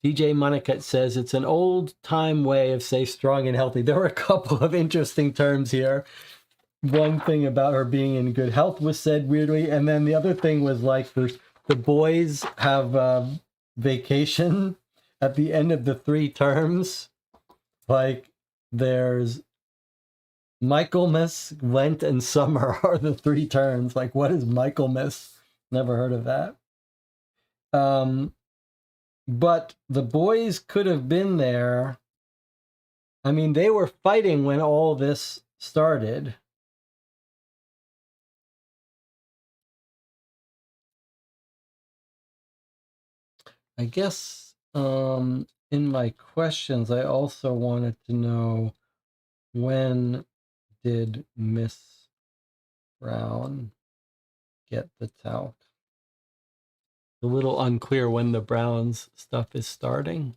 DJ Monica says, it's an old-time way of say strong and healthy. There were a couple of interesting terms here. One thing about her being in good health was said weirdly, and then the other thing was like the boys have vacation at the end of the 3 terms. Like, there's Michaelmas, Lent, and summer are the 3 terms. Like, what is Michaelmas? Never heard of that. But the boys could have been there. I mean, they were fighting when all this started. I guess in my questions, I also wanted to know, when did Miss Brown get the talc? A little unclear when the Browns stuff is starting.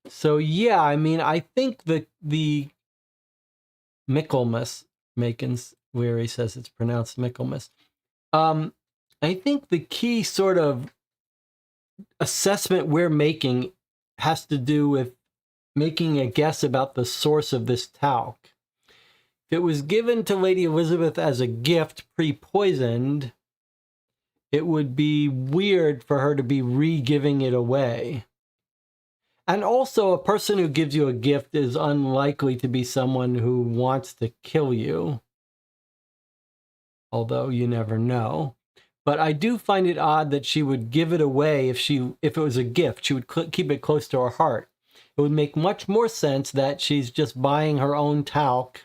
So yeah, I mean, I think the Michaelmas, Macon's Weary says it's pronounced Michaelmas. I think the key sort of assessment we're making has to do with making a guess about the source of this talc. If it was given to Lady Elizabeth as a gift pre-poisoned, it would be weird for her to be re-giving it away. And also, a person who gives you a gift is unlikely to be someone who wants to kill you. Although you never know. But I do find it odd that she would give it away if it was a gift. She would keep it close to her heart. It would make much more sense that she's just buying her own talc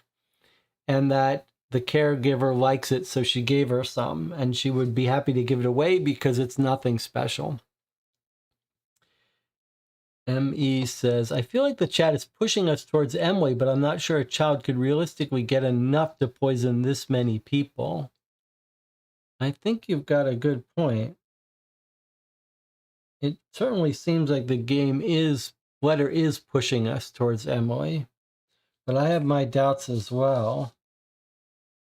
and that the caregiver likes it, so she gave her some, and she would be happy to give it away because it's nothing special. M.E. says, I feel like the chat is pushing us towards Emily, but I'm not sure a child could realistically get enough to poison this many people. I think you've got a good point. It certainly seems like the letter is pushing us towards Emily, but I have my doubts as well.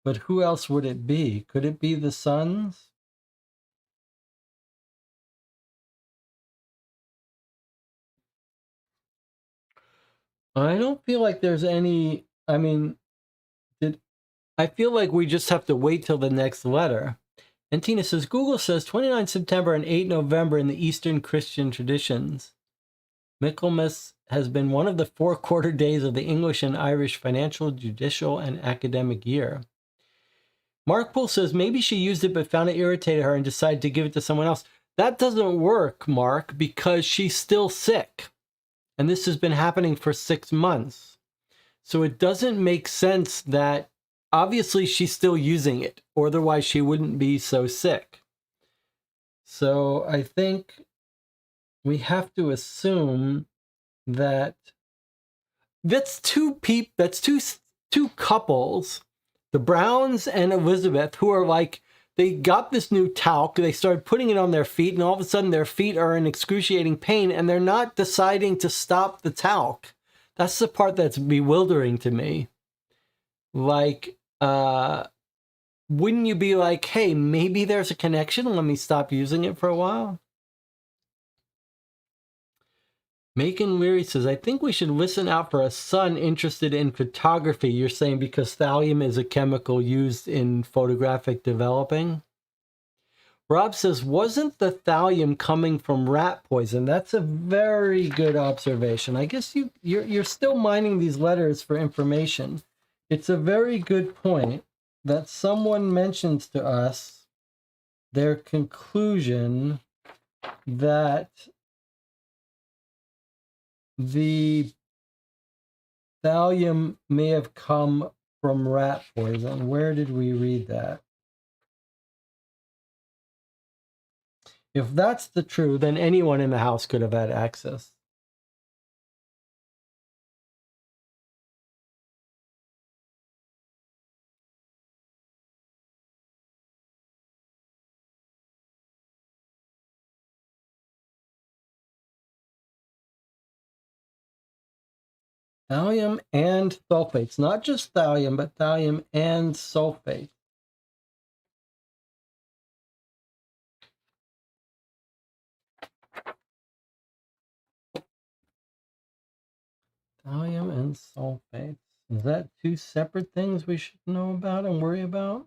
But who else would it be? Could it be the sons? I don't feel like there's any, I feel like we just have to wait till the next letter. And Tina says, Google says 29 September and 8 November in the Eastern Christian traditions. Michaelmas has been one of the 4 quarter days of the English and Irish financial, judicial, and academic year. Mark Poole says maybe she used it but found it irritated her and decided to give it to someone else. That doesn't work, Mark, because she's still sick. And this has been happening for 6 months. So it doesn't make sense that obviously she's still using it, or otherwise she wouldn't be so sick. So I think we have to assume that that's two couples, the Browns and Elizabeth, who are like, they got this new talc, they started putting it on their feet, and all of a sudden their feet are in excruciating pain, and they're not deciding to stop the talc. That's the part that's bewildering to me. Like, wouldn't you be like, hey, maybe there's a connection, let me stop using it for a while? Macon Leary says, I think we should listen out for a son interested in photography. You're saying because thallium is a chemical used in photographic developing? Rob says, wasn't the thallium coming from rat poison? That's a very good observation. I guess you're still mining these letters for information. It's a very good point that someone mentions to us their conclusion that the thallium may have come from rat poison. Where did we read that? If that's the truth, then anyone in the house could have had access. Thallium and sulfates, not just thallium, but thallium and sulfate. Thallium and sulfates. Is that 2 separate things we should know about and worry about?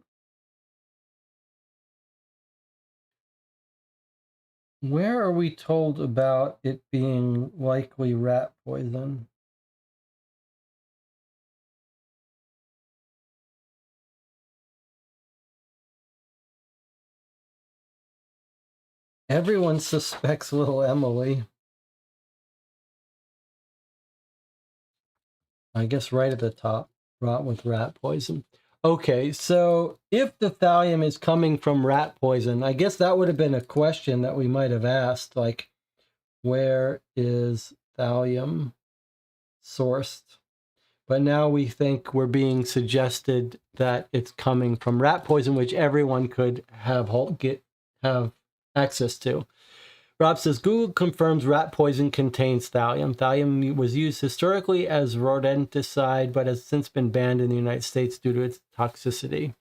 Where are we told about it being likely rat poison? Everyone suspects little Emily. I guess right at the top, rot with rat poison. Okay, so if the thallium is coming from rat poison, I guess that would have been a question that we might have asked, like, where is thallium sourced? But now we think we're being suggested that it's coming from rat poison, which everyone could have access to. Rob says, Google confirms rat poison contains thallium. Thallium was used historically as rodenticide, but has since been banned in the United States due to its toxicity.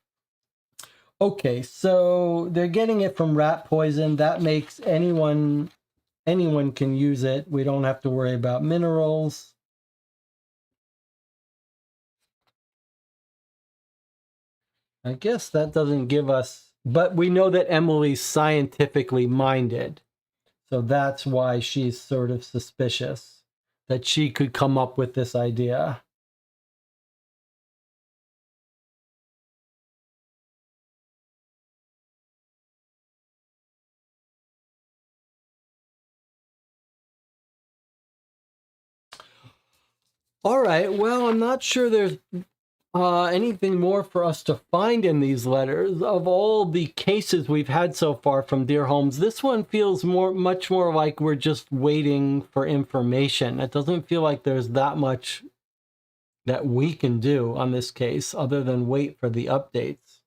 Okay, so they're getting it from rat poison. That makes anyone anyone can use it. We don't have to worry about minerals. I guess that doesn't give us, but we know that Emily's scientifically minded. So that's why she's sort of suspicious that she could come up with this idea. All right, well, I'm not sure there's anything more for us to find in these letters. Of all the cases we've had so far from Dear Holmes, this one feels much more like we're just waiting for information. It doesn't feel like there's that much that we can do on this case other than wait for the updates.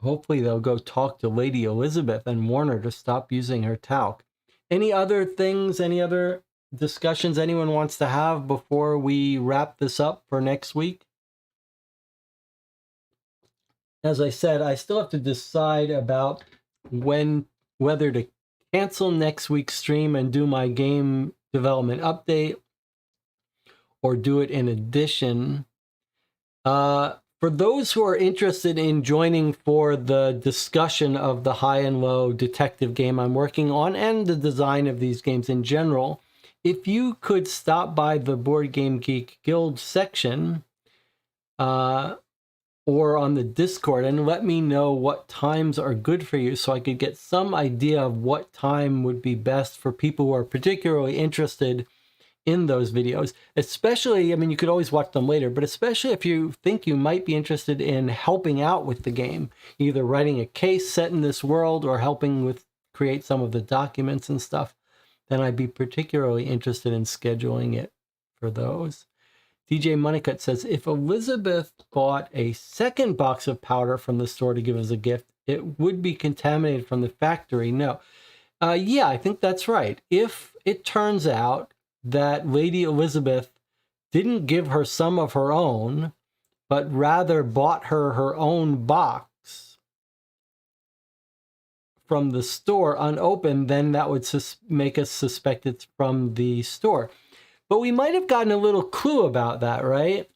Hopefully they'll go talk to Lady Elizabeth and warn her to stop using her talc. Any other things, any other discussions anyone wants to have before we wrap this up for next week? As I said, I still have to decide about whether to cancel next week's stream and do my game development update or do it in addition. For those who are interested in joining for the discussion of the high and low detective game I'm working on and the design of these games in general, if you could stop by the Board Game Geek Guild section or on the Discord and let me know what times are good for you so I could get some idea of what time would be best for people who are particularly interested in those videos. Especially, I mean, you could always watch them later, but especially if you think you might be interested in helping out with the game, either writing a case set in this world or helping with create some of the documents and stuff, then I'd be particularly interested in scheduling it for those. DJ Moneycut says, if Elizabeth bought a second box of powder from the store to give as a gift, it would be contaminated from the factory. No. Yeah, I think that's right. If it turns out that Lady Elizabeth didn't give her some of her own, but rather bought her own box from the store unopened, then that would make us suspect it's from the store. But we might have gotten a little clue about that, right?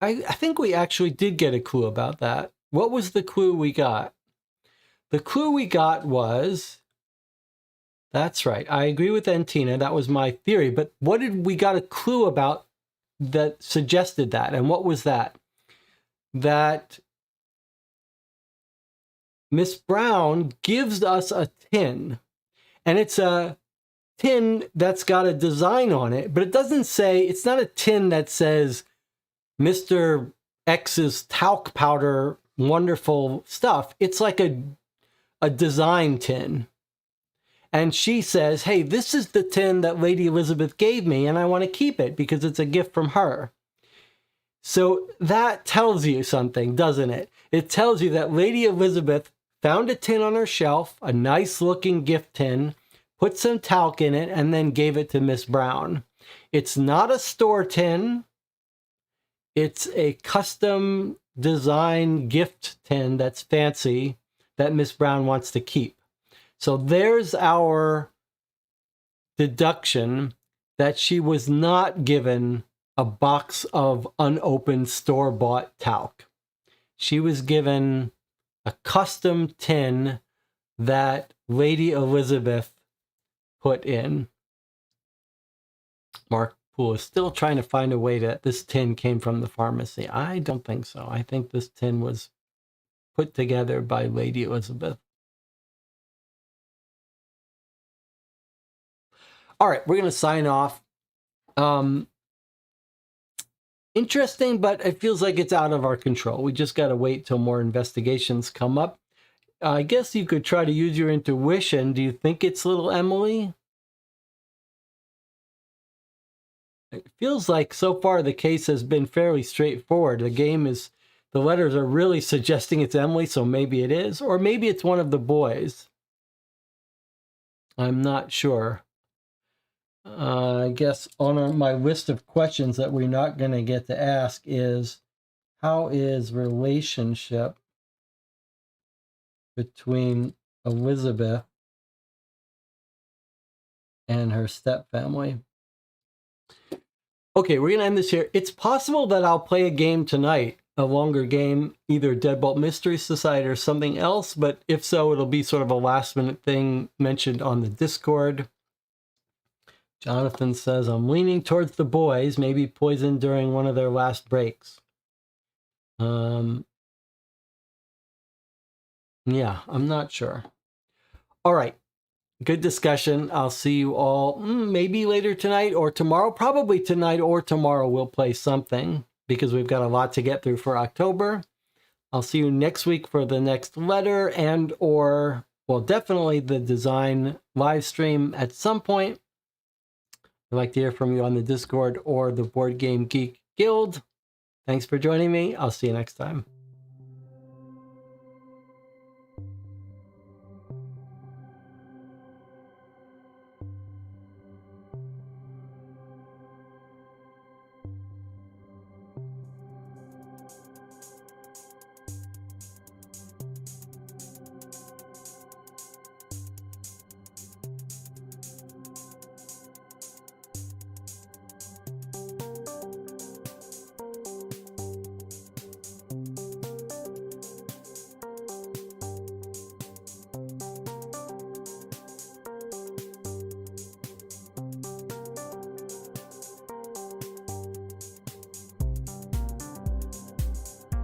I think we actually did get a clue about that. What was the clue we got? The clue we got was, that's right, I agree with Antina, that was my theory, but what did we got a clue about that suggested that? And what was that? That Miss Brown gives us a tin, and it's a tin that's got a design on it, but it doesn't say, it's not a tin that says Mr. X's talc powder, wonderful stuff. It's like a design tin. And she says, hey, this is the tin that Lady Elizabeth gave me, and I want to keep it because it's a gift from her. So that tells you something, doesn't it? It tells you that Lady Elizabeth found a tin on her shelf, a nice looking gift tin, put some talc in it, and then gave it to Miss Brown. It's not a store tin. It's a custom design gift tin that's fancy that Miss Brown wants to keep. So there's our deduction that she was not given a box of unopened store-bought talc. She was given a custom tin that Lady Elizabeth put in. Mark Poole is still trying to find a way that this tin came from the pharmacy. I don't think so. I think this tin was put together by Lady Elizabeth. All right, we're going to sign off. Interesting, but it feels like it's out of our control. We just got to wait till more investigations come up. I guess you could try to use your intuition. Do you think it's little Emily? It feels like so far the case has been fairly straightforward. The letters are really suggesting it's Emily, so maybe it is. Or maybe it's one of the boys. I'm not sure. I guess on my list of questions that we're not going to get to ask is, how is relationship between Elizabeth and her step family. Okay, we're going to end this here. It's possible that I'll play a game tonight, a longer game, either Deadbolt Mystery Society or something else, but if so, it'll be sort of a last-minute thing mentioned on the Discord. Jonathan says, I'm leaning towards the boys, maybe poisoned during one of their last breaks. Yeah, I'm not sure. All right. Good discussion. I'll see you all maybe later tonight or tomorrow. Probably tonight or tomorrow we'll play something because we've got a lot to get through for October. I'll see you next week for the next letter and or, well, definitely the design live stream at some point. I'd like to hear from you on the Discord or the Board Game Geek Guild. Thanks for joining me. I'll see you next time.